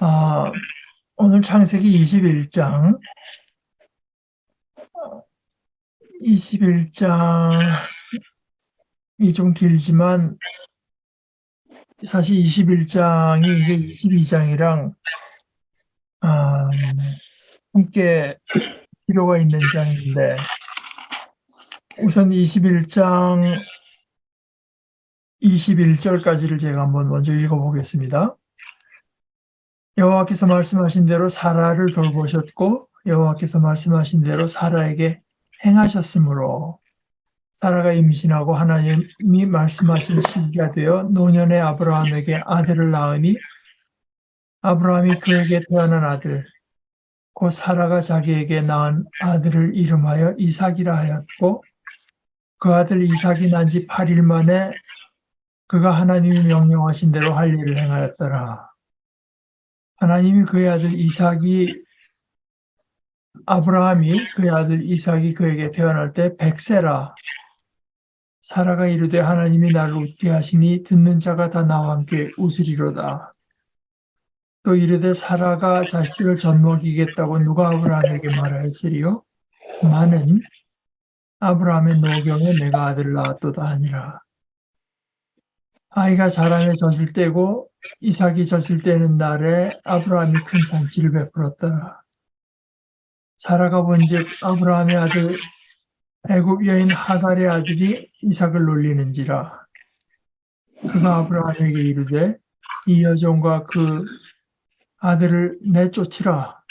아, 오늘 창세기 21장, 21장이 좀 길지만 사실 21장이 이게 22장이랑 함께 필요가 있는 장인데 우선 21장 21절까지를 제가 한번 먼저 읽어보겠습니다. 여호와께서 말씀하신 대로 사라를 돌보셨고 여호와께서 말씀하신 대로 사라에게 행하셨으므로 사라가 임신하고 하나님이 말씀하신 시기가 되어 노년의 아브라함에게 아들을 낳으니 아브라함이 그에게 태어난 아들 곧 사라가 자기에게 낳은 아들을 이름하여 이삭이라 하였고 그 아들 이삭이 난 지 8일 만에 그가 하나님이 명령하신 대로 할 일을 행하였더라. 하나님이 그의 아들 아브라함이 그의 아들 이삭이 그에게 태어날 때 100세라. 사라가 이르되 하나님이 나를 웃게 하시니 듣는 자가 다 나와 함께 웃으리로다. 또 이르되 사라가 자식들을 젖먹이겠다고 누가 아브라함에게 말하였으리요? 나는 아브라함의 노경에 내가 아들을 낳았도다 하니라. 아이가 자라매 젖을 때고 이삭이 젖을 때는 날에 아브라함이 큰 잔치를 베풀었더라. 사라가 본즉 아브라함의 아들 애굽 여인 하갈의 아들이 이삭을 놀리는지라. 그가 아브라함에게 이르되 이 여종과 그 아들을 내쫓으라.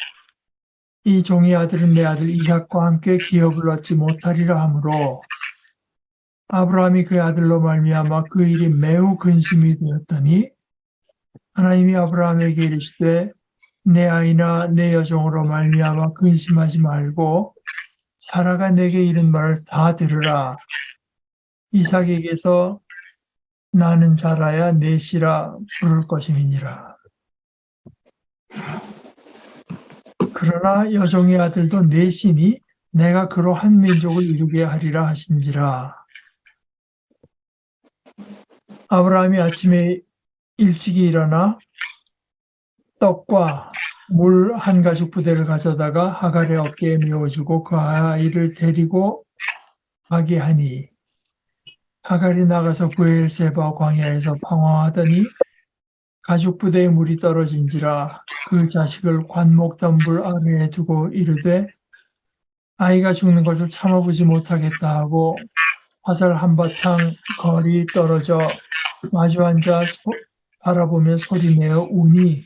이 종의 아들은 내 아들 이삭과 함께 기업을 얻지 못하리라 하므로 아브라함이 그의 아들로 말미암아 그 일이 매우 근심이 되었더니 하나님이 아브라함에게 이르시되 내 아이나 내 여종으로 말미암아 근심하지 말고 사라가 내게 이른 말을 다 들으라. 이삭에게서 나는 자라야 넷이라 부를 것임이니라. 그러나 여종의 아들도 넷이니 내가 그로 한 민족을 이루게 하리라 하신지라. 아브라함이 아침에 일찍이 일어나 떡과 물 한 가죽 부대를 가져다가 하갈의 어깨에 메어주고 그 아이를 데리고 가게 하니 하갈이 나가서 브엘세바 광야에서 방황하더니 가죽 부대에 물이 떨어진지라 그 자식을 관목 덤불 아래에 두고 이르되 아이가 죽는 것을 참아보지 못하겠다 하고 화살 한바탕 거리 떨어져 마주 앉아 바라보며 소리내어 우니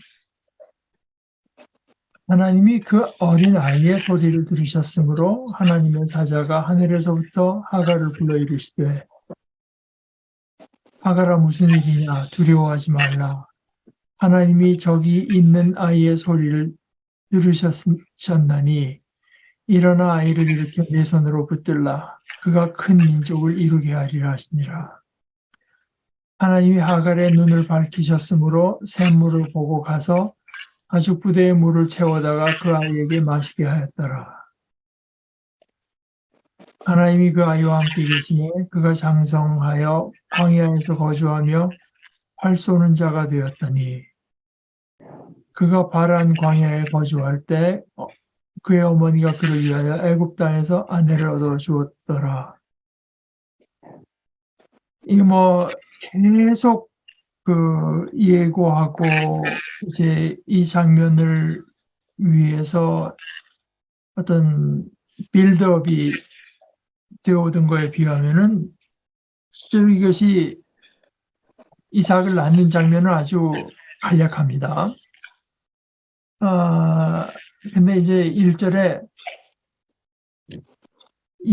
하나님이 그 어린 아이의 소리를 들으셨으므로 하나님의 사자가 하늘에서부터 하갈을 불러 이르시되 하갈아 무슨 일이냐 두려워하지 말라. 하나님이 저기 있는 아이의 소리를 들으셨나니 일어나 아이를 일으켜 내 손으로 붙들라. 그가 큰 민족을 이루게 하리라 하시니라. 하나님이 하갈의 눈을 밝히셨으므로 샘물을 보고 가서 가죽 부대에 물을 채워다가 그 아이에게 마시게 하였더라. 하나님이 그 아이와 함께 계시매 그가 장성하여 광야에서 거주하며 활 쏘는 자가 되었더니 그가 바란 광야에 거주할 때 그의 어머니가 그를 위하여 애굽 땅에서 아내를 얻어 주었더라. 이게 계속 예고하고 이제 이 장면을 위해서 어떤 빌드업이 되어오던 거에 비하면은 실제로 이것이 이삭을 낳는 장면은 아주 간략합니다. 근데 이제 1절에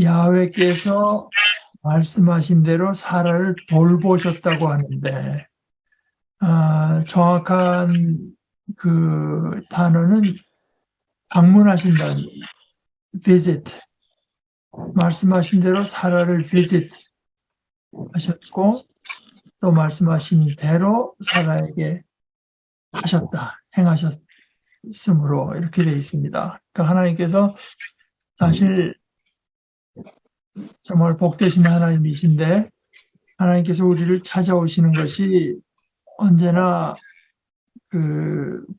야훼께서 말씀하신 대로 사라를 돌보셨다고 하는데 정확한 그 단어는 방문하신다는 visit. 말씀하신 대로 사라를 visit 하셨고 또 말씀하신 대로 사라에게 하셨다, 행하셨으므로 이렇게 되어 있습니다. 그러니까 하나님께서 사실 정말 복되신 하나님이신데 하나님께서 우리를 찾아오시는 것이 언제나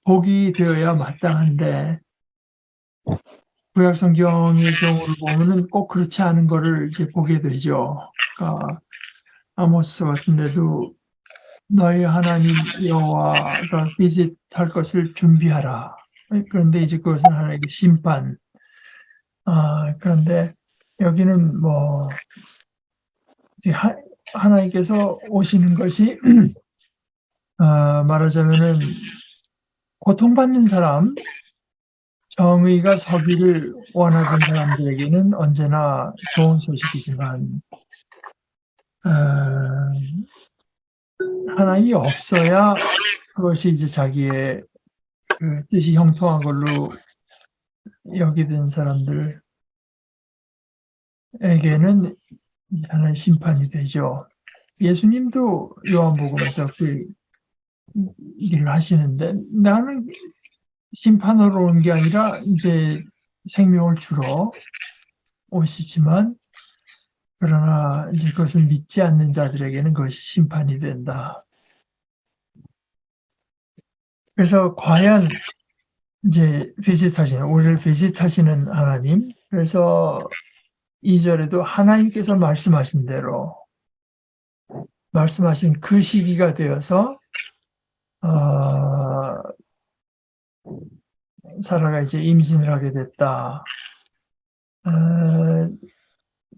복이 되어야 마땅한데 구약 성경의 경우를 보면은 꼭 그렇지 않은 거를 이제 보게 되죠. 그러니까 아모스 같은 데도 너희 하나님 여호와가 비짓할 것을 준비하라. 그런데 이제 그것은 하나님의 심판. 그런데 여기는 뭐 하나님께서 오시는 것이 말하자면은 고통받는 사람, 정의가 서기를 원하던 사람들에게는 언제나 좋은 소식이지만 하나님이 없어야 그것이 이제 자기의 그 뜻이 형통한 걸로 여기던 사람들에게는 하나의 심판이 되죠. 예수님도 요한복음에서 그 일을 하시는데 나는 심판으로 온 게 아니라 이제 생명을 주러 오시지만 그러나 이제 그것을 믿지 않는 자들에게는 그것이 심판이 된다. 그래서 과연 이제 우리를 비짓하시는 하나님, 그래서 2절에도 하나님께서 말씀하신 대로 말씀하신 그 시기가 되어서 사라가 이제 임신을 하게 됐다.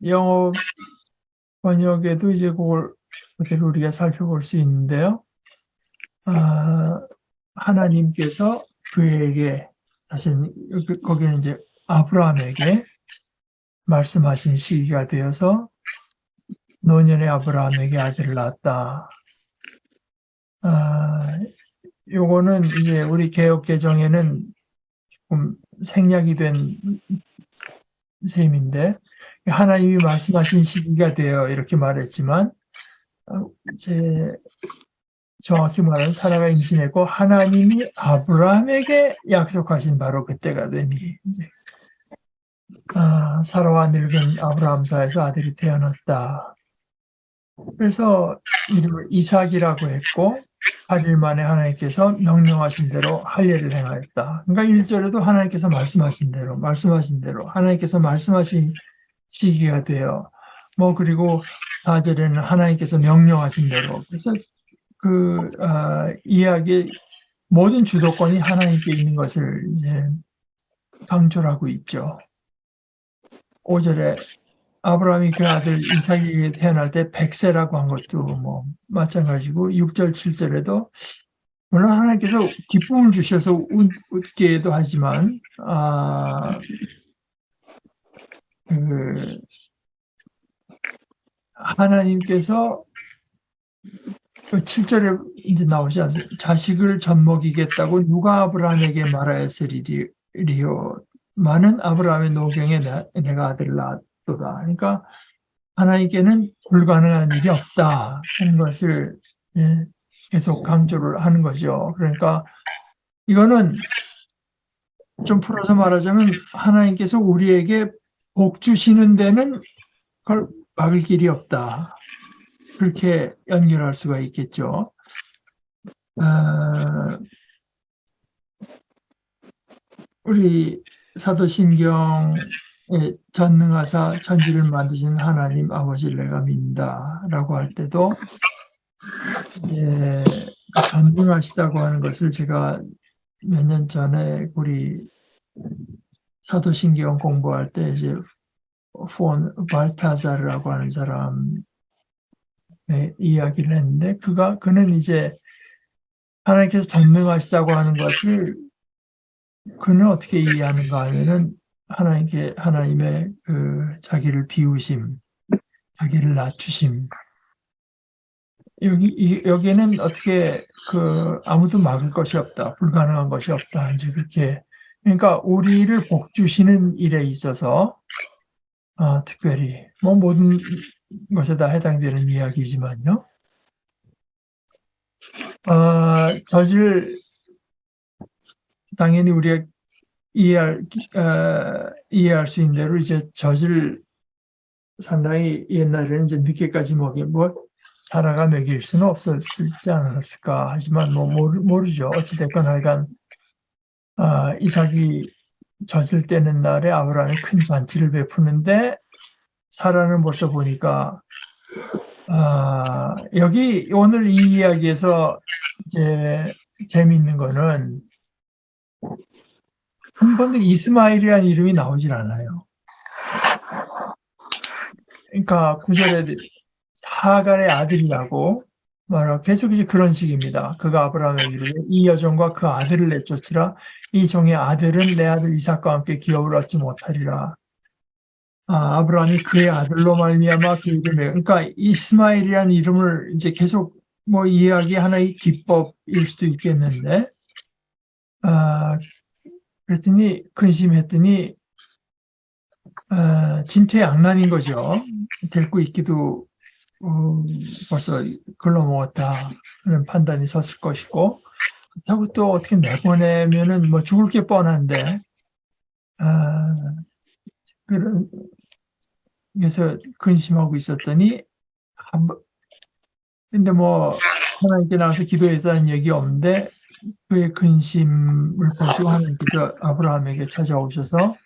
영어 번역에도 이제 그걸 그대로 우리가 살펴볼 수 있는데요. 하나님께서 그에게 사실 거기는 이제 아브라함에게 말씀하신 시기가 되어서 노년의 아브라함에게 아들을 낳았다. 요거는 이제 우리 개역 개정에는 조금 생략이 된 셈인데 하나님이 말씀하신 시기가 되어 이렇게 말했지만 이제 정확히 말하면 사라가 임신했고 하나님이 아브라함에게 약속하신 바로 그때가 되니 이제 사라와 늙은 아브라함 사이에서 아들이 태어났다. 그래서 이름을 이삭이라고 했고 8일 만에 하나님께서 명령하신 대로 할례를 행하였다. 그러니까 1절에도 하나님께서 말씀하신 대로 하나님께서 말씀하신 시기가 되어 그리고 4절에는 하나님께서 명령하신 대로 그래서 그 이야기의 모든 주도권이 하나님께 있는 것을 이제 강조를 하고 있죠. 5절에 아브라함이 그 아들 이삭에게 태어날 때 100세라고 한 것도 뭐 마찬가지고 6절, 7절에도 물론 하나님께서 기쁨을 주셔서 웃게도 하지만 하나님께서 그 7절에 이제 나오지 않습니까? 자식을 젖먹이겠다고 누가 아브라함에게 말하였으리요. 많은 아브라함의 노경에 내가 아들을 낳았도다. 그러니까 하나님께는 불가능한 일이 없다 하는 것을 계속 강조를 하는 거죠. 그러니까 이거는 좀 풀어서 말하자면 하나님께서 우리에게 복 주시는 데는 그걸 막을 길이 없다. 그렇게 연결할 수가 있겠죠. 우리 사도신경에 전능하사 천지를 만드신 하나님 아버지를 내가 믿는다라고 할 때도 전능하시다고 하는 것을 제가 몇 년 전에 우리 사도신경 공부할 때 이제 폰 발타자르라고 하는 사람의 이야기를 했는데 그는 이제 하나님께서 전능하시다고 하는 것을 그는 어떻게 이해하는가 하면은 하나님의 그 자기를 비우심, 자기를 낮추심. 여기에는 어떻게 아무도 막을 것이 없다, 불가능한 것이 없다. 이제 그렇게 그러니까 우리를 복 주시는 일에 있어서 특별히 모든 것에 다 해당되는 이야기지만요. 젖을 당연히 우리가 이해할 수 있는 대로 이제 젖을 상당히 옛날에는 이제 늦게까지 사라가 먹일 수는 없었지 않았을까 하지만 모르죠. 어찌됐건 하여간 이삭이 젖을 떼는 날에 아브라함이 큰 잔치를 베푸는데 사라는 벌써 보니까 여기 오늘 이 이야기에서 이제 재미있는 거는 한 번도 이스마엘이라는 이름이 나오질 않아요. 그러니까 9절에 하갈의 아들이라고 말하고 계속 이제 그런 식입니다. 그가 아브라함에게 이르되 이 여종과 그 아들을 내쫓으라. 이 종의 아들은 내 아들 이삭과 함께 기업을 얻지 못하리라. 아브라함이 그의 아들로 말미암아 그 이름에, 그러니까 이스마엘이라는 이름을 이제 계속 뭐 이야기 하나의 기법일 수도 있겠는데, 그랬더니 근심했더니 진퇴양난인 거죠. 데리고 있기도 벌써 글러먹었다는 판단이 섰을 것이고, 그렇다고 또 어떻게 내보내면은 뭐 죽을 게 뻔한데, 그래서 근심하고 있었더니 근데 뭐 하나님께 나와서 기도했다는 얘기 없는데 그의 근심을 보시고 하나님께서 아브라함에게 찾아오셔서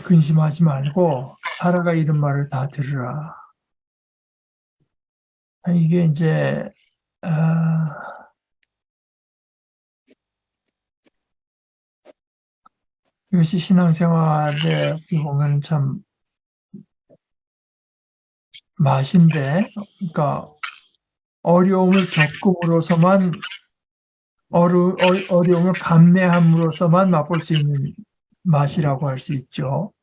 근심하지 말고 사라가 이런 말을 다 들으라. 이게 이제 이것이 신앙생활에 어떻게 보면 참 맛인데, 그러니까 어려움을 겪음으로써만 어려움을 감내함으로써만 맛볼 수 있는 맛이라고 할 수 있죠.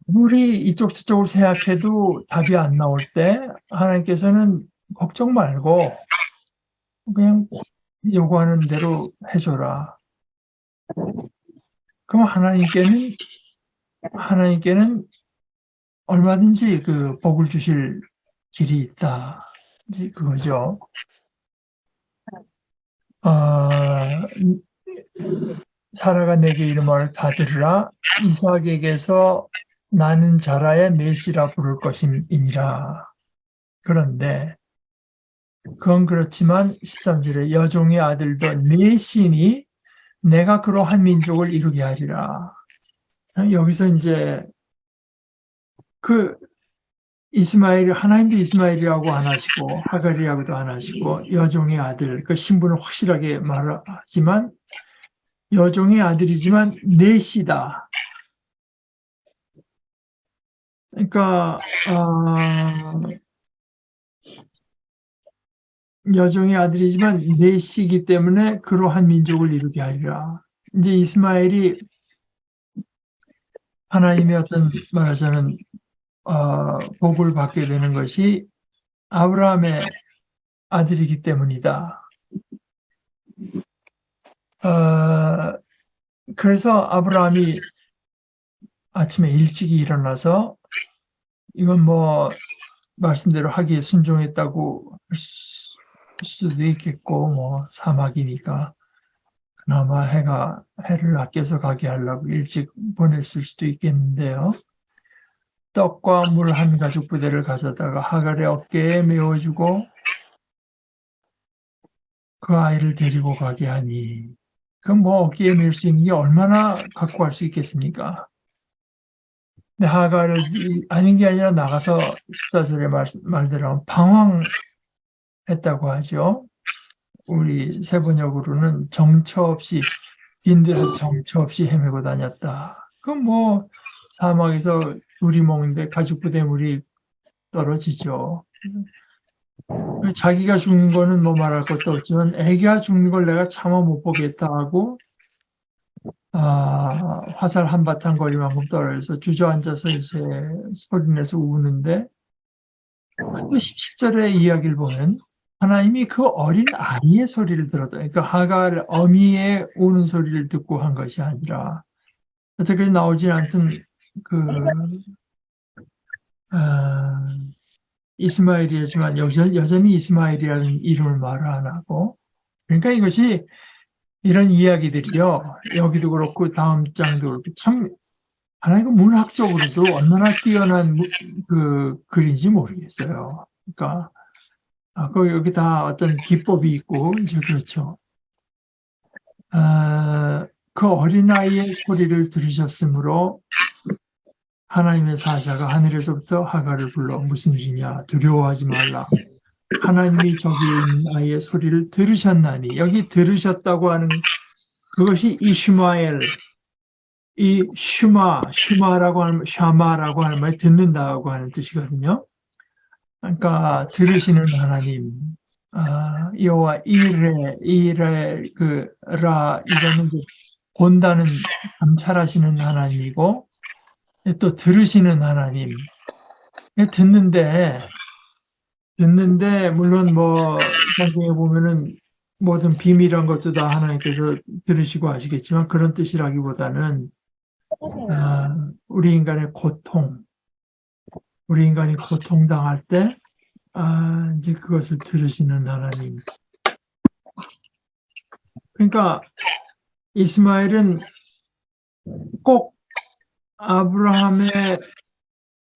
아무리 이쪽 저쪽을 생각해도 답이 안 나올 때 하나님께서는 걱정 말고 그냥 요구하는 대로 해줘라. 그럼 하나님께는 얼마든지 그 복을 주실 길이 있다. 이제 그거죠. 사라가 내게 이름을 다 들으라. 이삭에게서 나는 자라의 메시라 부를 것임이니라. 그런데 그건 그렇지만 13절에 여종의 아들도 넷이니 내가 그로 한 민족을 이루게 하리라. 여기서 이제 그 이스마엘, 하나님도 이스마엘이라고 안 하시고 하갈이라고도 안 하시고 여종의 아들, 그 신분을 확실하게 말하지만 여종의 아들이지만 넷이다. 그러니까 여종의 아들이지만 넷이기 때문에 그로 한 민족을 이루게 하리라. 이제 이스마엘이 하나님의 어떤 말하자면 복을 받게 되는 것이 아브라함의 아들이기 때문이다. 그래서 아브라함이 아침에 일찍 일어나서 이건 뭐 말씀대로 하기에 순종했다고 할 수도 있겠고 뭐 사막이니까 그나마 해를 아껴서 가게 하려고 일찍 보냈을 수도 있겠는데요. 떡과 물 한 가죽 부대를 가져다가 하갈의 어깨에 메워주고 그 아이를 데리고 가게 하니 그럼 뭐 어깨에 메울 수 있는 게 얼마나 갖고 갈 수 있겠습니까? 근데 하갈을 아닌 게 아니라 나가서 14절의 말대로 방황했다고 하죠. 우리 세번역으로는 정처 없이 빈들에서 정처 없이 헤매고 다녔다. 그럼 뭐 사막에서 물이 먹는데 가죽 부대 물이 떨어지죠. 자기가 죽는 거는 뭐 말할 것도 없지만 애기가 죽는 걸 내가 차마 못 보겠다 하고 화살 한바탕 거리만큼 떨어져서 주저앉아서 이제 소리내서 우는데 그 17절의 이야기를 보면 하나님이 그 어린 아이의 소리를 들었다. 그러니까 하갈 어미의 우는 소리를 듣고 한 것이 아니라 여태까지 나오지 않던 그 이스마엘이지만 여전히 이스마엘이라는 이름을 말을 안 하고 그러니까 이것이 이런 이야기들이요. 여기도 그렇고 다음 장도 그렇고 참 하나님 문학적으로도 얼마나 뛰어난 그 글인지 모르겠어요. 그러니까 여기 다 어떤 기법이 있고 이제 그렇죠. 그 어린아이의 소리를 들으셨으므로 하나님의 사자가 하늘에서부터 하갈을 불러 무슨 일이냐 두려워하지 말라. 하나님이 저기에 있는 아이의 소리를 들으셨나니 여기 들으셨다고 하는 그것이 이슈마엘 이 슈마라고 하는 샤마라고 하는 말이 듣는다고 하는 뜻이거든요. 그러니까 들으시는 하나님, 여호와 이레 그라 이거는 이제 본다는 감찰하시는 하나님이고 또 들으시는 하나님. 듣는데 물론 뭐 성경에 보면은 모든 비밀한 것도 다 하나님께서 들으시고 하시겠지만 그런 뜻이라기보다는 우리 인간의 고통, 우리 인간이 고통당할 때 이제 그것을 들으시는 하나님. 그러니까 이스마엘은 꼭 아브라함의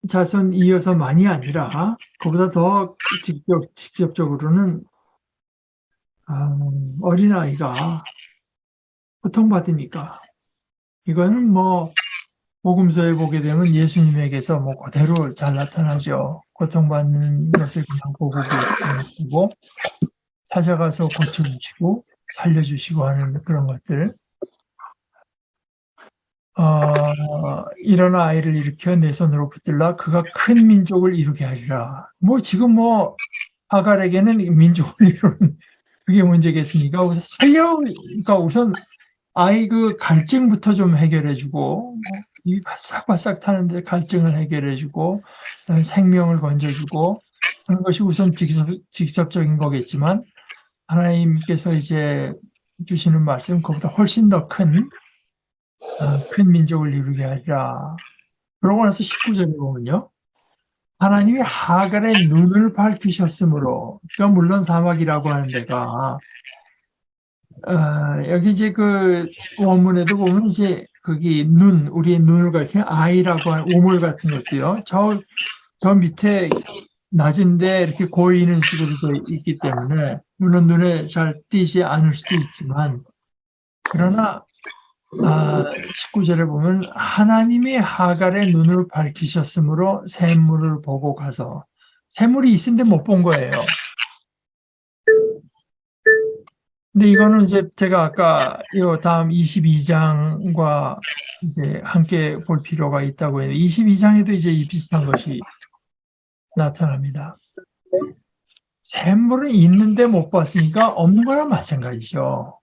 자손 이어서만이 아니라 그보다 더 직접적으로는 어린아이가 고통받으니까 이거는 뭐 복음서에 보게 되면 예수님에게서 뭐 그대로 잘 나타나죠. 고통받는 것을 그냥 보고 계시고 찾아가서 고쳐주시고 살려주시고 하는 그런 것들. 이런 아이를 일으켜 내 손으로 붙들라 그가 큰 민족을 이루게 하리라. 뭐 지금 뭐 하갈에게는 민족을 이루는 그게 문제겠습니까? 그러니까 우선 아이 그 갈증부터 좀 해결해주고 이 바싹바싹 타는데 갈증을 해결해주고 그다음에 생명을 건져주고 그런 것이 우선 직접적인 거겠지만 하나님께서 이제 주시는 말씀 그보다 훨씬 더 큰 민족을 이루게 하리라. 그러고 나서 19절에 보면요. 하나님이 하갈의 눈을 밝히셨으므로, 그러니까 물론 사막이라고 하는 데가, 여기 이제 그 원문에도 보면 이제 거기 우리의 눈을 가리키는 아이라고 하는 우물 같은 것도요. 저 밑에 낮은데 이렇게 고이는 식으로 되어 있기 때문에, 물론 눈에 잘 띄지 않을 수도 있지만, 그러나 19절에 보면 하나님이 하갈의 눈을 밝히셨으므로 샘물을 보고 가서 샘물이 있는데 못 본 거예요. 근데 이거는 이제 제가 아까 이 다음 22장과 이제 함께 볼 필요가 있다고 해요. 22장에도 이제 이 비슷한 것이 나타납니다. 샘물은 있는데 못 봤으니까 없는 거랑 마찬가지죠.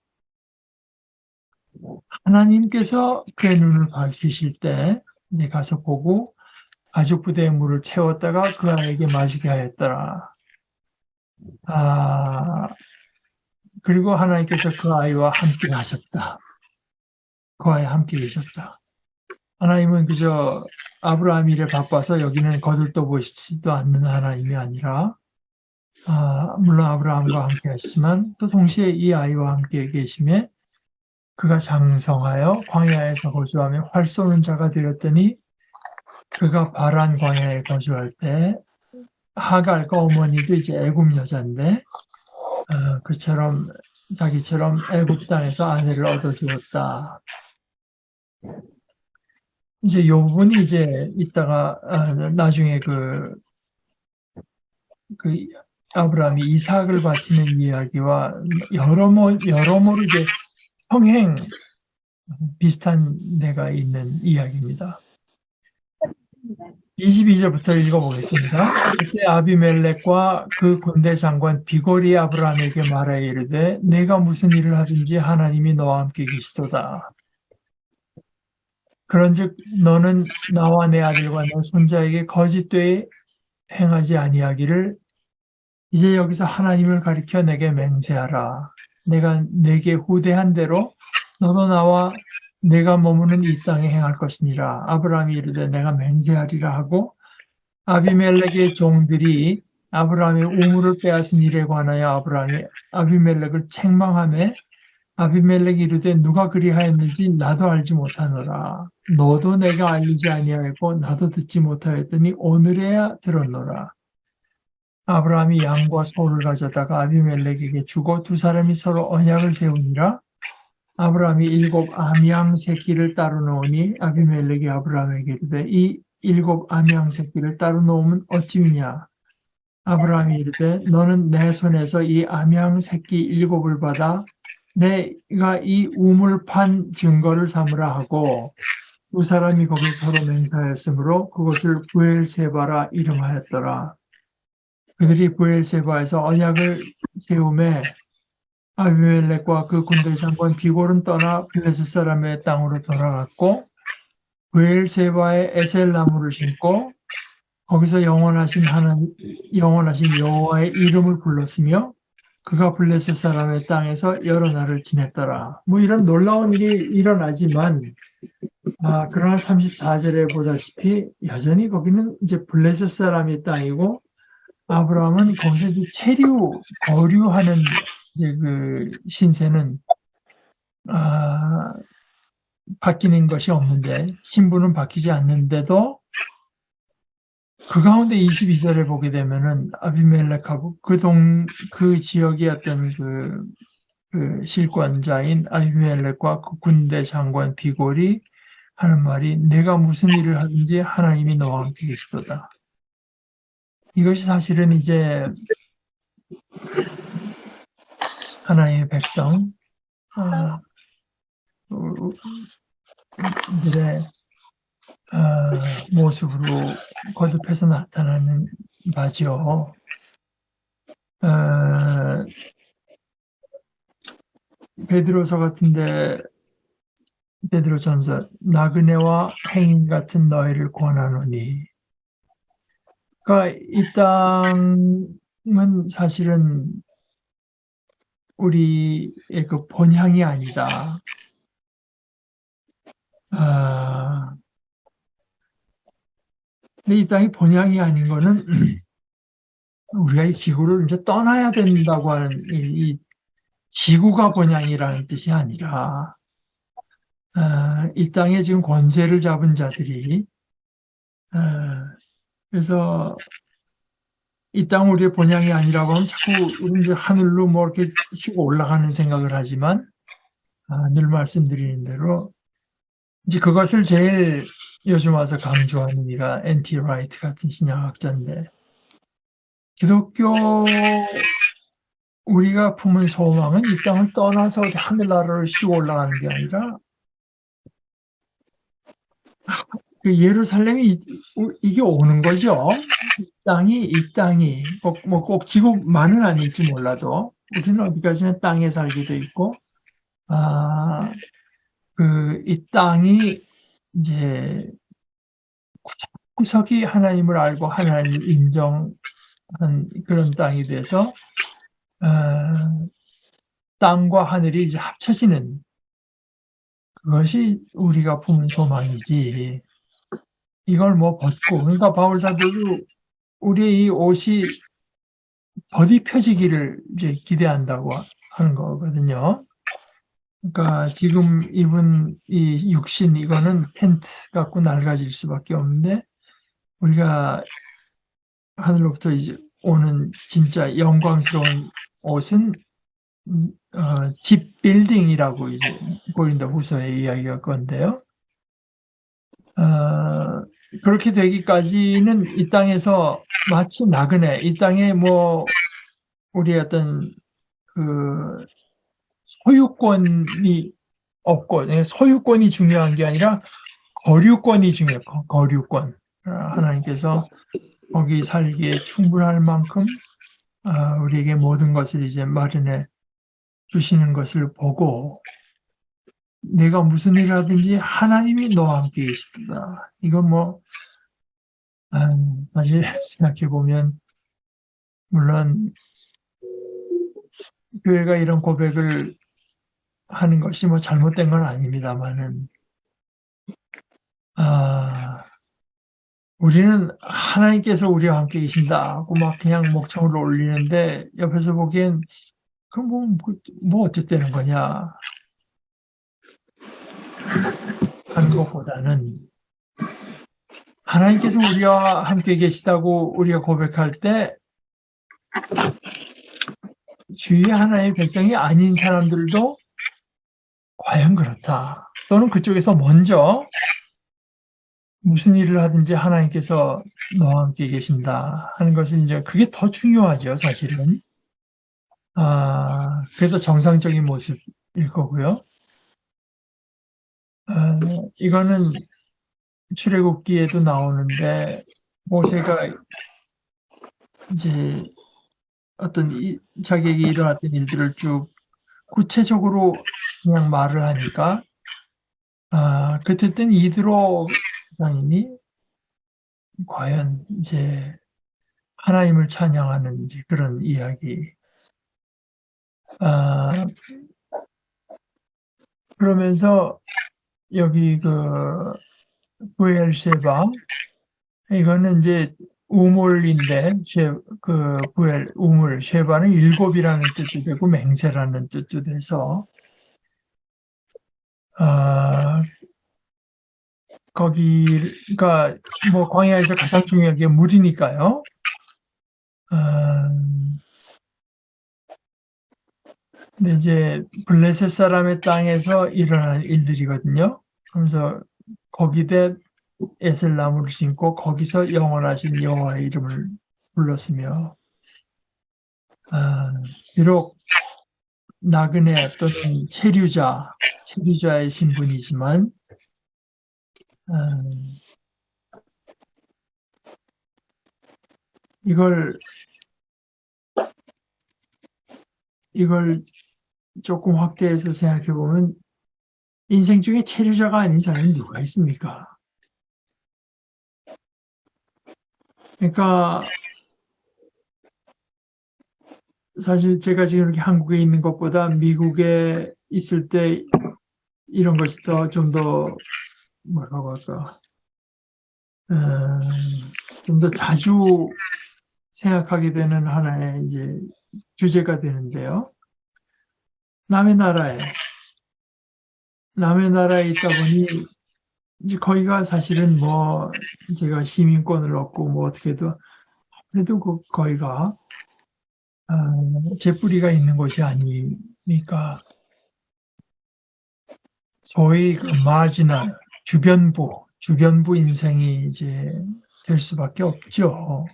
하나님께서 그의 눈을 밝히실 때 이제 가서 보고 가죽 부대에 물을 채웠다가 그 아이에게 마시게 하였더라. 그리고 하나님께서 그 아이와 함께 하셨다. 그 아이와 함께 계셨다. 하나님은 그저 아브라함 일에 바빠서 여기는 거들떠보시지도 않는 하나님이 아니라 물론 아브라함과 함께 하시지만 또 동시에 이 아이와 함께 계심에 그가 장성하여 광야에서 거주하며 활 쏘는 자가 되었더니 그가 바란 광야에 거주할 때 하갈과 어머니도 이제 애굽 여자인데 그처럼 자기처럼 애굽 땅에서 아내를 얻어주었다. 이제 요 부분이 이제 이따가 나중에 그 아브라함이 이삭을 바치는 이야기와 여러모로 이제 평행 비슷한 데가 있는 이야기입니다. 22절부터 읽어보겠습니다. 그때 아비멜렉과 그 군대 장관 비골이 아브라함에게 말하여 이르되 내가 무슨 일을 하든지 하나님이 너와 함께 계시도다. 그런즉 너는 나와 내 아들과 내 손자에게 거짓되이 행하지 아니하기를 이제 여기서 하나님을 가리켜 내게 맹세하라. 내가 내게 후대한 대로 너도 나와 내가 머무는 이 땅에 행할 것이니라. 아브라함이 이르되 내가 맹세하리라 하고 아비멜렉의 종들이 아브라함의 우물을 빼앗은 일에 관하여 아브라함이 아비멜렉을 책망하며 아비멜렉이 이르되 누가 그리하였는지 나도 알지 못하노라. 너도 내가 알리지 아니하였고 나도 듣지 못하였더니 오늘에야 들었노라. 아브라함이 양과 소를 가져다가 아비멜렉에게 주고 두 사람이 서로 언약을 세우니라. 아브라함이 7 암양 새끼를 따로 놓으니 아비멜렉이 아브라함에게 이르되 이 7 암양 새끼를 따로 놓으면 어찌미냐. 아브라함이 이르되 너는 내 손에서 이 암양 새끼 7을 받아 내가 이 우물 판 증거를 삼으라 하고 두 사람이 거기서 서로 맹세하였으므로 그것을 부엘세바라 이름하였더라. 그들이 부엘세바에서 언약을 세우매 아비멜렉과 그 군대 장관 비골은 떠나 블레셋 사람의 땅으로 돌아갔고 부엘세바에 에셀 나무를 심고 거기서 영원하신 여호와의 이름을 불렀으며 그가 블레셋 사람의 땅에서 여러 날을 지냈더라. 뭐 이런 놀라운 일이 일어나지만 그러나 34절에 보다시피 여전히 거기는 이제 블레셋 사람의 땅이고 아브라함은 거기서 이제 거류하는 이제 그 신세는 바뀌는 것이 없는데 신분은 바뀌지 않는데도 그 가운데 22절에 보게 되면은 아비멜렉하고 그 지역의 어떤 그 실권자인 아비멜렉과 그 군대 장관 비골이 하는 말이 내가 무슨 일을 하든지 하나님이 너와 함께 계시도다. 이것이 사실은 이제 하나님의 백성 들의 모습으로 거듭해서 나타나는 바지요. 베드로서 같은데 베드로전서 나그네와 행인 같은 너희를 권하노니. 그러니까 이 땅은 사실은 우리의 그 본향이 아니다. 근데 이 땅이 본향이 아닌 거는 우리가 이 지구를 이제 떠나야 된다고 하는 이 지구가 본향이라는 뜻이 아니라 이 땅에 지금 권세를 잡은 자들이 그래서 이 땅 우리의 본향이 아니라고 하면 자꾸 우리 이제 하늘로 뭐 이렇게 쭉 올라가는 생각을 하지만 늘 말씀드리는 대로 이제 그것을 제일 요즘 와서 강조하는 이가 N.T. 라이트 같은 신약학자인데 기독교 우리가 품은 소망은 이 땅을 떠나서 하늘나라로 쭉 올라가는 게 아니라 그 예루살렘이 이게 오는 거죠. 이 땅이 꼭 지구만은 아닐지 몰라도 우리는 어디까지나 땅에 살게 돼 있고 이 땅이 이제 구석구석이 하나님을 알고 하나님을 인정한 그런 땅이 돼서 땅과 하늘이 이제 합쳐지는 그것이 우리가 품은 소망이지. 이걸 뭐 벗고 그러니까 바울 사도도 우리의 이 옷이 벗입혀지기를 이제 기대한다고 하는 거거든요. 그러니까 지금 입은 이 육신 이거는 텐트 갖고 낡아질 수밖에 없는데 우리가 하늘로부터 이제 오는 진짜 영광스러운 옷은 집 빌딩이라고 이제 고린도후서의 이야기가 건데요. 그렇게 되기까지는 이 땅에서 마치 나그네, 이 땅에 뭐 우리 어떤 그 소유권이 없고 소유권이 중요한 게 아니라 거류권이 중요해요. 거류권. 하나님께서 거기 살기에 충분할 만큼 우리에게 모든 것을 이제 마련해 주시는 것을 보고 내가 무슨 일을 하든지 하나님이 너와 함께 계시다. 이건 뭐 사실 생각해 보면 물론 교회가 이런 고백을 하는 것이 뭐 잘못된 건 아닙니다만은 우리는 하나님께서 우리와 함께 계신다 하고 막 그냥 목청을 올리는데 옆에서 보기엔 그럼 뭐 어쨌다는 거냐 하는 것보다는 하나님께서 우리와 함께 계시다고 우리가 고백할 때 주위의 하나님의 백성이 아닌 사람들도 과연 그렇다. 또는 그쪽에서 먼저 무슨 일을 하든지 하나님께서 너와 함께 계신다 하는 것은 이제 그게 더 중요하죠, 사실은. 그래도 정상적인 모습일 거고요. 이거는 출애굽기에도 나오는데 모세가 이제 어떤 자기에게 일어났던 일들을 쭉 구체적으로 그냥 말을 하니까 그때는 이드로 장인이 과연 이제 하나님을 찬양하는 이제 그런 이야기. 그러면서 여기 그 부엘셰바 이거는 이제 우물인데 부엘 우물 셰바는 일곱이라는 뜻도 되고 맹세라는 뜻도 돼서 거기가 뭐 광야에서 가장 중요한 게 물이니까요. 근데 이제 블레셋 사람의 땅에서 일어난 일들이거든요. 그래서 거기대 에셀나무를 심고 거기서 영원하신 여호와의 이름을 불렀으며 비록 나그네 또는 체류자의 신분이지만 이걸 조금 확대해서 생각해 보면 인생 중에 체류자가 아닌 사람이 누가 있습니까? 그러니까 사실 제가 지금 이렇게 한국에 있는 것보다 미국에 있을 때 이런 것이 좀 더 뭐라고 할까 좀 더 자주 생각하게 되는 하나의 이제 주제가 되는데요. 남의 나라에 있다 보니 이제 거기가 사실은 뭐 제가 시민권을 얻고 뭐 어떻게도 그래도 거기가 제 뿌리가 있는 곳이 아니니까 소위 그 마지널 주변부 인생이 이제 될 수밖에 없죠.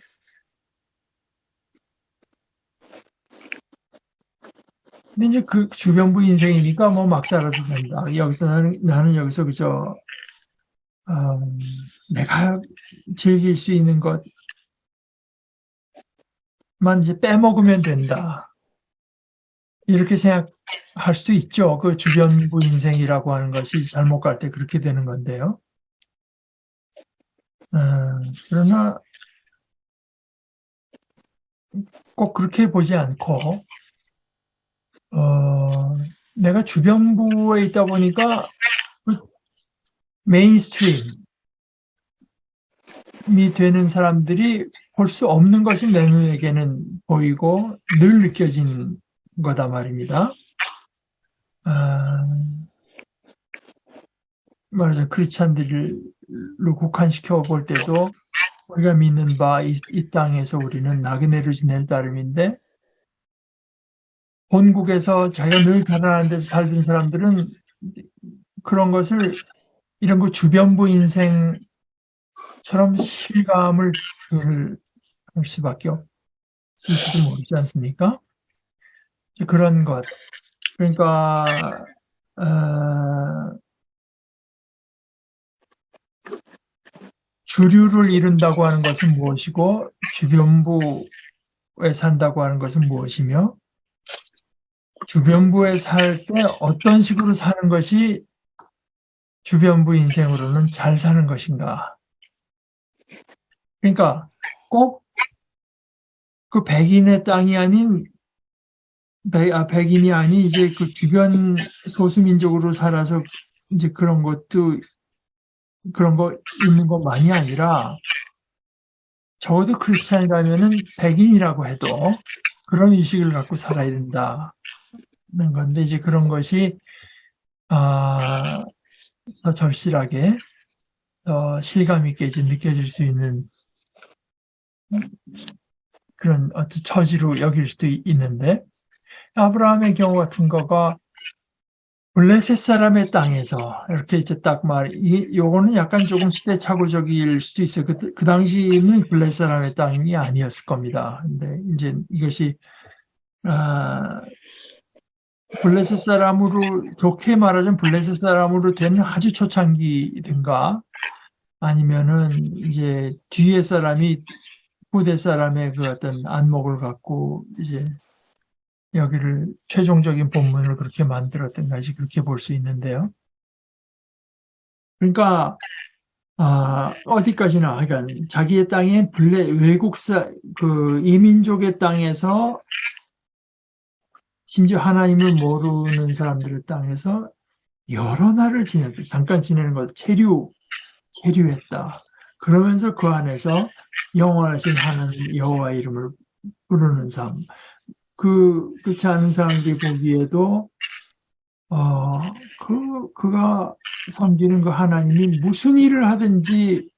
근데 이제 그 주변부 인생이니까 뭐 막 살아도 된다. 여기서 나는 여기서 그저 내가 즐길 수 있는 것만 이제 빼먹으면 된다. 이렇게 생각할 수도 있죠. 그 주변부 인생이라고 하는 것이 잘못 갈 때 그렇게 되는 건데요. 그러나 꼭 그렇게 보지 않고 내가 주변부에 있다 보니까 그 메인스트림이 되는 사람들이 볼 수 없는 것이 내 눈에게는 보이고 늘 느껴지는 거다 말입니다. 말하자면 크리스찬들로 국한시켜 볼 때도 우리가 믿는 바 이 땅에서 우리는 나그네를 지낼 따름인데 본국에서 자기가 늘 자라나는 데서 살던 사람들은 그런 것을 이런 거 주변부 인생처럼 실감을 할 수밖에 없을지도 모르지 않습니까? 그런 것. 그러니까 주류를 이룬다고 하는 것은 무엇이고 주변부에 산다고 하는 것은 무엇이며 주변부에 살 때 어떤 식으로 사는 것이 주변부 인생으로는 잘 사는 것인가. 그러니까 꼭 그 백인의 땅이 아닌 백인이 아닌 이제 그 주변 소수민족으로 살아서 이제 그런 거 있는 것만이 아니라 적어도 크리스찬이라면은 백인이라고 해도 그런 의식을 갖고 살아야 된다는 건데 이제 그런 것이 더 절실하게 더 실감 있게 이제 느껴질 수 있는 그런 어떤 처지로 여길 수도 있는데 아브라함의 경우 같은 거가 블레셋 사람의 땅에서 이렇게 이제 딱 요거는 약간 조금 시대착오적일 수도 있어요. 그 당시는 블레셋 사람의 땅이 아니었을 겁니다. 근데 이제 이것이 블레셋 사람으로, 좋게 말하자면 블레셋 사람으로 된 아주 초창기든가 아니면은 이제 뒤에 사람이 후대 사람의 그 어떤 안목을 갖고 이제 여기를 최종적인 본문을 그렇게 만들었던 것이 그렇게 볼 수 있는데요. 그러니까 어디까지나 그러니까 자기의 땅에 외국사 그 이민족의 땅에서 심지어 하나님을 모르는 사람들의 땅에서 여러 날을 지냈다. 잠깐 지내는 것 체류했다. 그러면서 그 안에서 영원하신 하나님 여호와의 이름을 부르는 삶. 그렇지 않은 사람들이 보기에도 그가 섬기는 그 하나님이 무슨 일을 하든지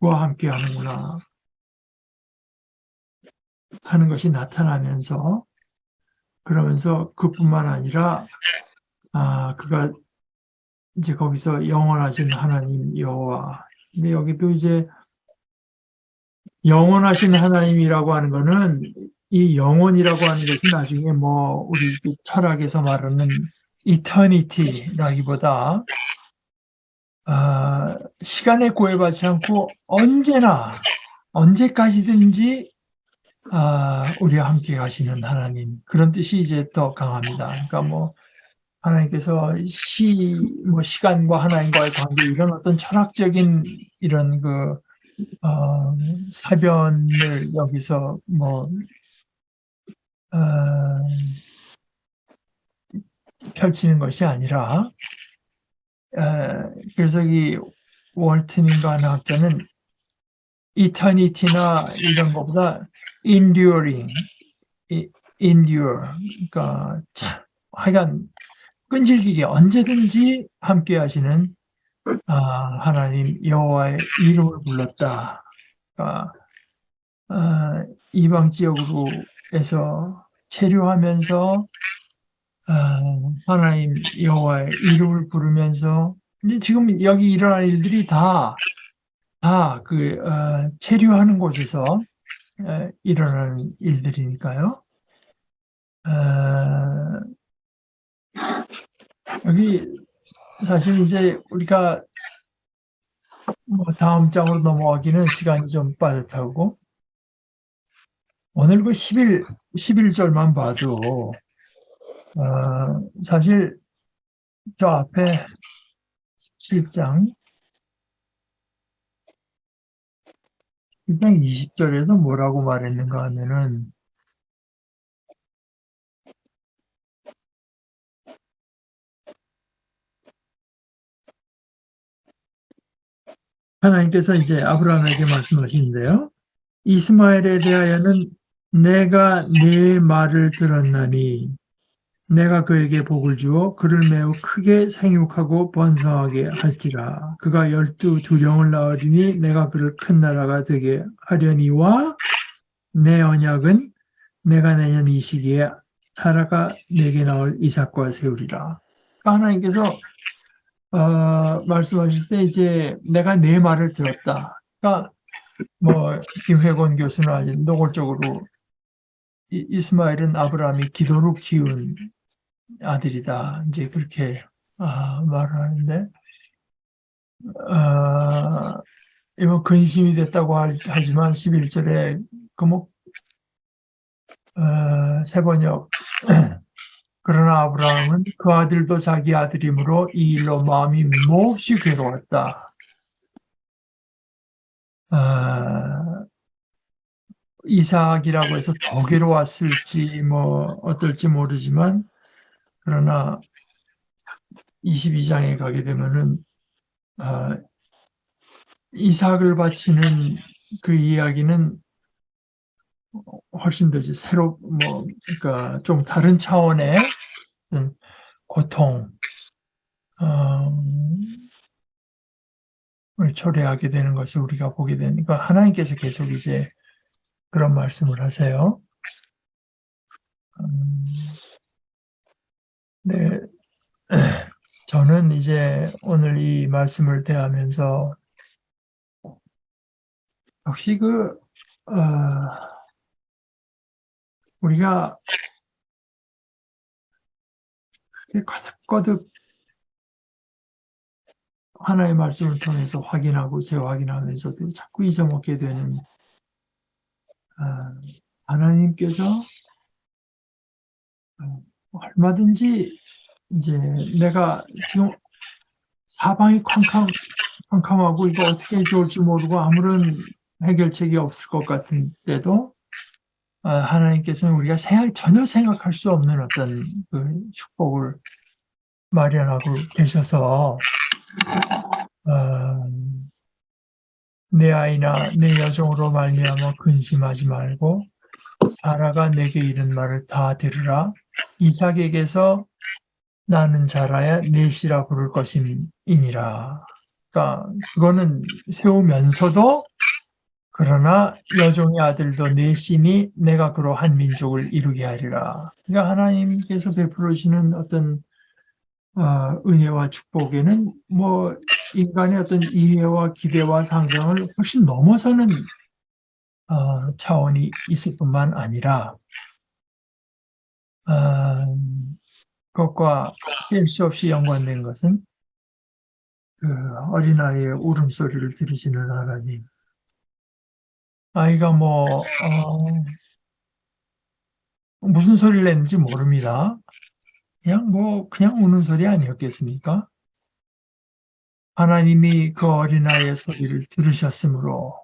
그와 함께 하는구나 하는 것이 나타나면서, 그러면서 그뿐만 아니라 그가 이제 거기서 영원하신 하나님 여호와. 근데 여기도 이제 영원하신 하나님이라고 하는 거는, 이 영원이라고 하는 것이 나중에 뭐 우리 철학에서 말하는 이터니티라기보다 시간에 구애받지 않고 언제나 언제까지든지 우리와 함께 가시는 하나님, 그런 뜻이 이제 더 강합니다. 그러니까 뭐 하나님께서 시간과 하나님과의 관계, 이런 어떤 철학적인 이런 사변을 여기서 펼치는 것이 아니라, 그래서 이 월트닌가 하는 학자는 이터니티나 이런 것보다 enduring, endure, 그러니까 하여간 끈질기게 언제든지 함께 하시는 하나님 여호와의 이름을 불렀다. 그러니까 이방 지역으로에서 체류하면서 하나님 여호와의 이름을 부르면서, 이제 지금 여기 일어날 일들이 다 체류하는 곳에서 일어나는 일들이니까요. 여기 사실 이제 우리가 다음 장으로 넘어가기는 시간이 좀 빠듯하고, 오늘 그 11절만 봐도 사실 저 앞에 7장 20절에서 뭐라고 말했는가 하면은, 하나님께서 이제 아브라함에게 말씀하시는데요. 이스마엘에 대하여는 내가 네 말을 들었나니 내가 그에게 복을 주어 그를 매우 크게 생육하고 번성하게 할지라. 그가 12두령을 낳으리니 내가 그를 큰 나라가 되게 하려니와 내 언약은 내가 내년 이 시기에 사라가 내게 나올 이삭과 세우리라. 하나님께서 말씀하실 때 이제 내가 내 말을 들었다. 그러니까 김회곤 교수는 아주 노골적으로 이스마엘은 아브라함이 기도로 키운 아들이다, 이제 그렇게 말하는데, 이거 근심이 됐다고 하지만 11절에 세번역 그러나 아브라함은 그 아들도 자기 아들이므로 이 일로 마음이 몹시 괴로웠다. 이삭이라고 해서 더 괴로웠을지 어떨지 모르지만, 그러나 22장에 가게 되면은 이삭을 바치는 그 이야기는 훨씬 더 그러니까 좀 다른 차원의 고통, 을 초래하게 되는 것을 우리가 보게 되니까, 하나님께서 계속 이제 그런 말씀을 하세요. 네. 저는 이제 오늘 이 말씀을 대하면서 역시 우리가 거듭거듭 하나의 말씀을 통해서 확인하고 재확인하면서도 자꾸 잊어먹게 되는 하나님께서 얼마든지 이제 내가 지금 사방이 캄캄하고 이거 어떻게 해 좋을지 모르고 아무런 해결책이 없을 것 같은 때도 하나님께서는 우리가 전혀 생각할 수 없는 어떤 그 축복을 마련하고 계셔서 내 아이나 내 여종으로 말미암아 근심하지 말고 사라가 내게 이른 말을 다 들으라. 이삭에게서 나는 자라야 넷이라 부를 것임이니라. 그러니까 그거는 세우면서도 그러나 여종의 아들도 넷이니 내가 그로 한 민족을 이루게 하리라. 그러니까 하나님께서 베풀어 주시는 어떤 은혜와 축복에는 뭐 인간의 어떤 이해와 기대와 상상을 훨씬 넘어서는 차원이 있을 뿐만 아니라 그것과 뗄 수 없이 연관된 것은 그 어린아이의 울음소리를 들으시는 하나님. 아이가 무슨 소리를 냈는지 모릅니다. 그냥 우는 소리 아니었겠습니까? 하나님이 그 어린아이의 소리를 들으셨으므로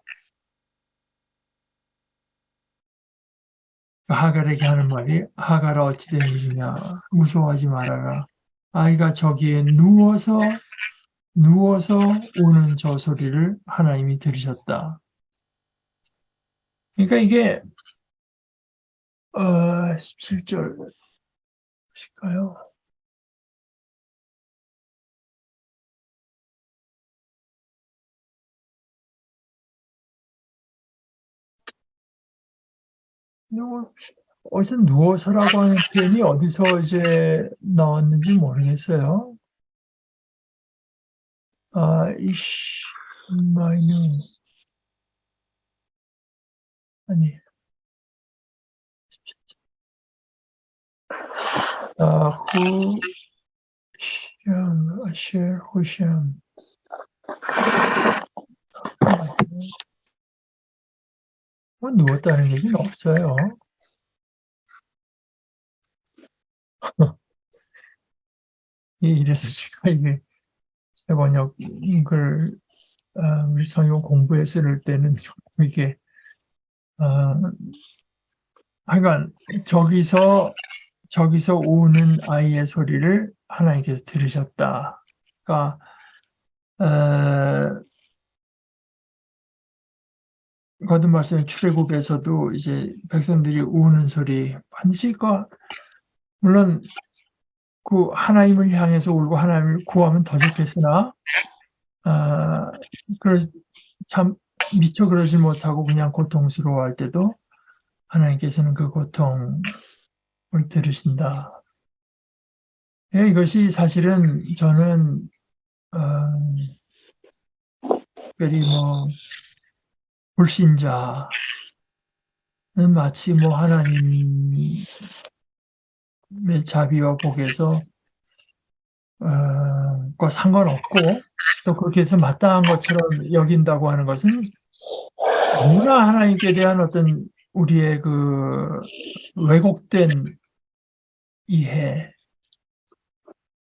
하갈에게 하는 말이 하갈아 어찌 된 일이냐 무서워하지 말아라. 아이가 저기에 누워서 우는 저 소리를 하나님이 들으셨다. 그러니까 이게 17절 보실까요? 어디서 누워서라고 하는 표현이 어디서 이제 나왔는지 모르겠어요. 이시마이누 아니 후샴 아셰 후샴 누웠다는 얘기는 없어요. 이래서 제가 이게 새 번역을 우리 성경 공부에 쓸 때는 이게 하여간 저기서 우는 아이의 소리를 하나님께서 들으셨다. 그러니까 거듭 말씀 출애굽에서도 이제 백성들이 우는 소리 반드시 물론 그 하나님을 향해서 울고 하나님을 구하면 더 좋겠으나 참 미처 그러지 못하고 그냥 고통스러워할 때도 하나님께서는 그 고통을 들으신다. 이것이 사실은 저는 특별히 불신자는 마치 하나님의 자비와 복에서 과 상관없고 또 그렇게 해서 마땅한 것처럼 여긴다고 하는 것은 너무나 하나님께 대한 어떤 우리의 그 왜곡된 이해,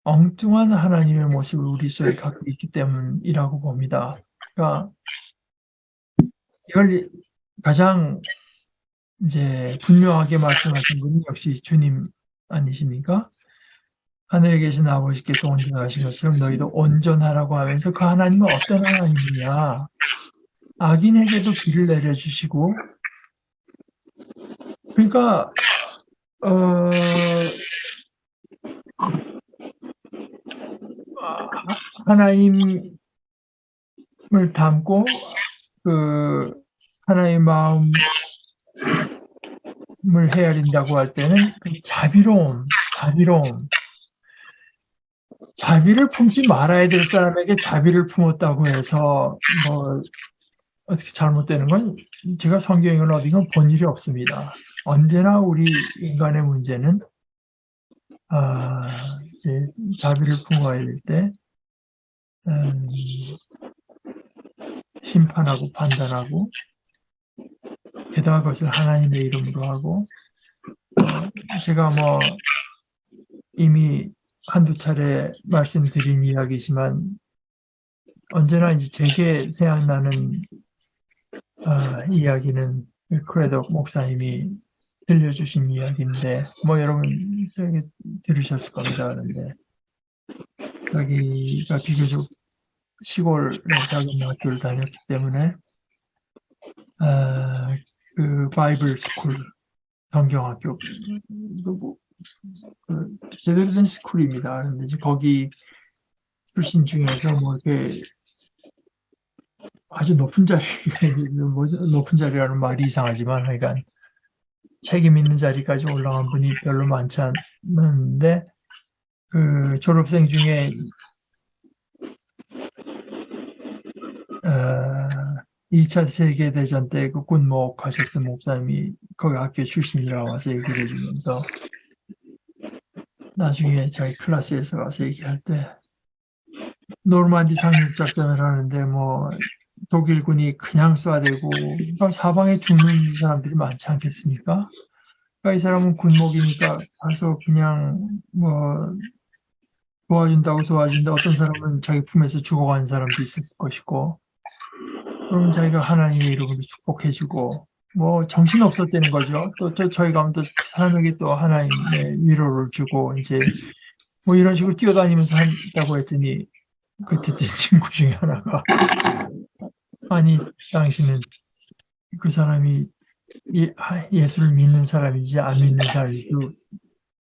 엉뚱한 하나님의 모습을 우리 속에 갖고 있기 때문이라고 봅니다. 그러니까 이걸 가장 이제 분명하게 말씀하신 분이 역시 주님 아니십니까? 하늘에 계신 아버지께서 온전하신 것처럼 너희도 온전하라고 하면서 그 하나님은 어떤 하나님이냐? 악인에게도 비를 내려주시고, 그러니까 하나님을 닮고 그 하나님의 마음을 헤아린다고 할 때는 그 자비로움, 자비를 품지 말아야 될 사람에게 자비를 품었다고 해서 뭐 어떻게 잘못되는 건 제가 성경을 어디가 본 일이 없습니다. 언제나 우리 인간의 문제는 이제 자비를 품어야 될 때 심판하고 판단하고 게다가 그것을 하나님의 이름으로 하고 제가 뭐 이미 한두 차례 말씀드린 이야기지만 언제나 이제 제게 생각나는 이야기는 크레독 목사님이 들려주신 이야기인데 뭐 여러분 저기 들으셨을 겁니다. 그런데 자기가 비교적 시골의 작은 학교를 다녔기 때문에 그 바이블 스쿨 성경학교 그 제대로 된 스쿨입니다. 그런데 이제 거기 출신 중에서 뭐 이렇게 아주 높은 자리 뭐 높은 자리라는 말이 이상하지만 하여간 책임 있는 자리까지 올라간 분이 별로 많지 않는데 그 졸업생 중에 2차 세계대전 때 그 군목하셨던 목사님이 거기 학교 출신이라 와서 얘기를 해주면서 나중에 자기 클래스에서 와서 얘기할 때 노르만디 상륙작전을 하는데 뭐 독일군이 그냥 쏴대고 사방에 죽는 사람들이 많지 않겠습니까? 그러니까 이 사람은 군목이니까 가서 그냥 뭐 도와준다 어떤 사람은 자기 품에서 죽어가는 사람도 있었을 것이고 그러면 자기가 하나님의 이름으로 축복해주고 뭐 정신 없었다는 거죠. 또 저희 가면 또 그 사람에게 또 하나님의 위로를 주고 이제 뭐 이런 식으로 뛰어다니면서 한다고 했더니 그 듣던 친구 중에 하나가 아니 당신은 그 사람이 예수를 믿는 사람인지 안 믿는 사람인지도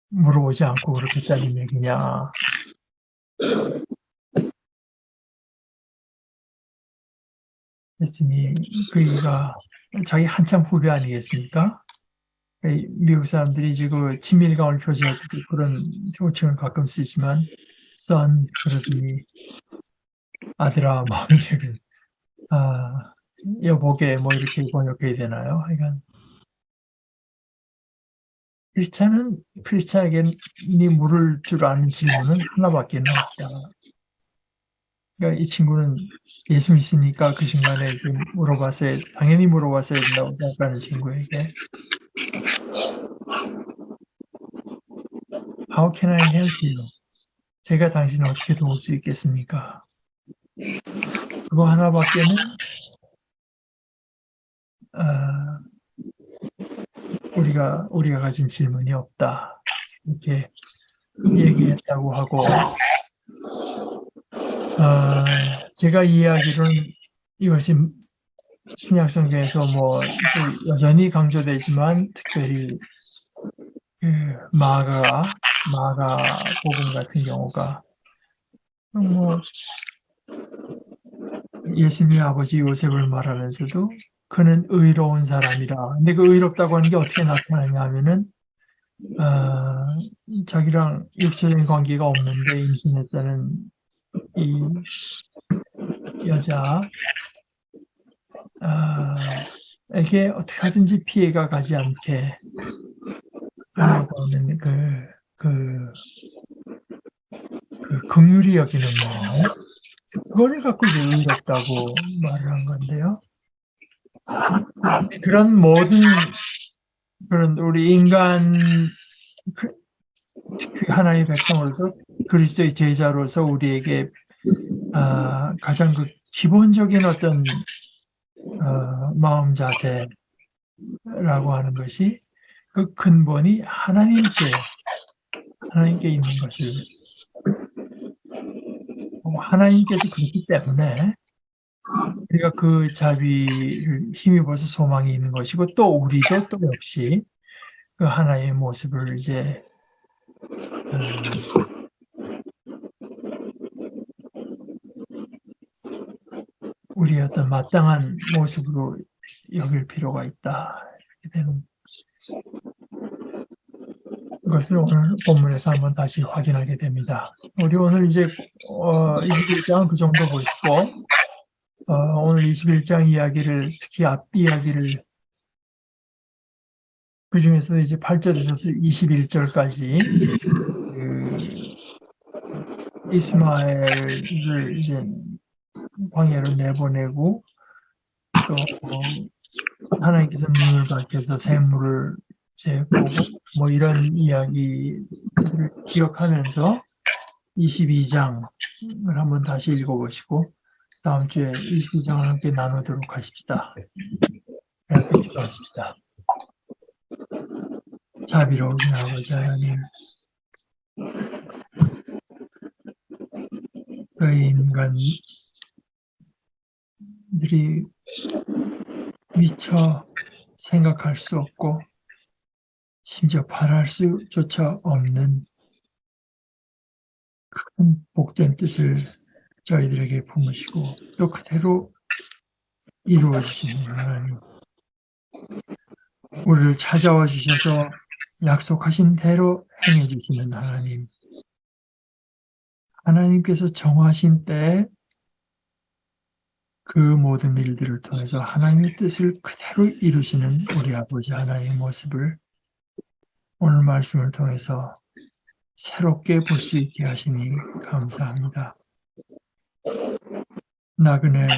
물어보지 않고 그렇게 했다는 얘기냐. 했더니 그이가 자기 한참 후배 아니겠습니까? 미국 사람들이 지금 친밀감을 표시할 때도 그런 호칭을 가끔 쓰지만 son 그러더니 아들아 뭐 이제 여보게 뭐 이렇게 번역해야 되나요? 하여간 크리스찬에게는 물을 줄 아는 질문은 하나밖에 없다. 그러니까 이 친구는 예수 믿으니까 그 순간에 이제 당연히 물어봤어야 된다고 생각하는 친구에게 How can I help you? 제가 당신을 어떻게 도울 수 있겠습니까? 그거 하나밖에는 우리가 가진 질문이 없다. 이렇게 얘기했다고 하고 제가 이해하기로는 이것이 신약 성경에서 뭐 또 여전히 강조되지만 특별히 그 마가 복음 같은 경우가 뭐 예수님의 아버지 요셉을 말하면서도 그는 의로운 사람이라. 근데 그 의롭다고 하는 게 어떻게 나타나냐 하면은 자기랑 육체적인 관계가 없는데 임신했다는 이 여자 에게 어떻게 하든지 피해가 가지 않게 하려고 하는 그 긍휼히 여기는 마음 그거를 갖고 이제 의롭다고 말을 한 건데요. 그런 모든 그런 우리 인간 그 하나의 백성으로서 그리스도의 제자로서 우리에게 가장 그 기본적인 어떤 마음 자세라고 하는 것이 그 근본이 하나님께 있는 것을 하나님께서 그렇기 때문에 우리가 그 자비를 힘입어서 소망이 있는 것이고 또 우리도 또 역시 그 하나의 모습을 이제 우리의 어떤 마땅한 모습으로 여길 필요가 있다. 이렇게 되는 그것을 오늘 본문에서 한번 다시 확인하게 됩니다. 우리 오늘 이제 21장 그 정도 보시고 오늘 21장 이야기를 특히 앞 이야기를 그 중에서 이제 8절에서 21절까지 이스마엘을 이제 광야로 내보내고 또 하나님께서 눈을 밝혀서 샘물을 이제 보고 뭐 이런 이야기를 기억하면서 22장을 한번 다시 읽어보시고 다음 주에 22장을 함께 나누도록 하십시다. 함께 기도하십시다. 자비로우신 아버지 하나님, 그 인간들이 미처 생각할 수 없고 심지어 바랄 수조차 없는 큰 복된 뜻을 저희들에게 품으시고 또 그대로 이루어 주시는 하나님, 우리를 찾아와 주셔서 약속하신 대로 행해 주시는 하나님, 하나님께서 정하신 때에 그 모든 일들을 통해서 하나님의 뜻을 그대로 이루시는 우리 아버지 하나님의 모습을 오늘 말씀을 통해서 새롭게 볼 수 있게 하시니 감사합니다. 나그네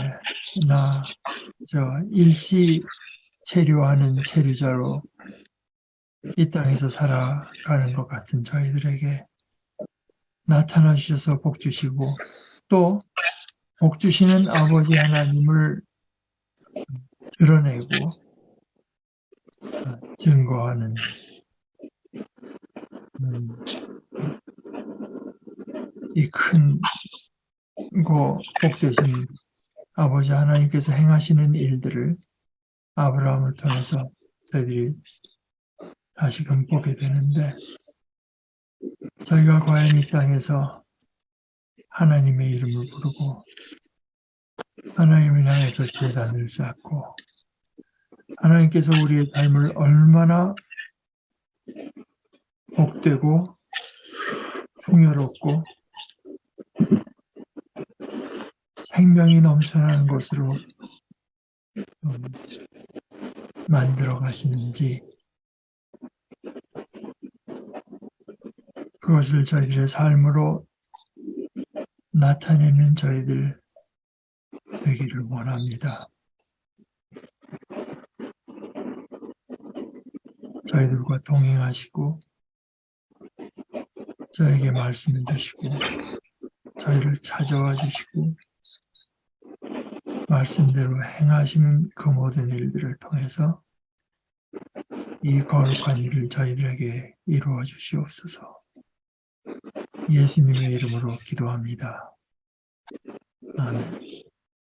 일시 체류하는 체류자로 이 땅에서 살아가는 것 같은 저희들에게 나타나 주셔서 복 주시고 또 복 주시는 아버지 하나님을 드러내고 증거하는 이 큰 복되신 아버지 하나님께서 행하시는 일들을 아브라함을 통해서 저희들이 다시금 보게 되는데 저희가 과연 이 땅에서 하나님의 이름을 부르고 하나님을 향해서 제단을 쌓고 하나님께서 우리의 삶을 얼마나 복되고 풍요롭고 생명이 넘쳐나는 것으로 만들어 가시는지 그것을 저희들의 삶으로 나타내는 저희들 되기를 원합니다. 저희들과 동행하시고 저에게 말씀해 주시고 저희를 찾아와 주시고 말씀대로 행하시는 그 모든 일들을 통해서 이 거룩한 일을 저희들에게 이루어 주시옵소서. 예수님의 이름으로 기도합니다. 아멘.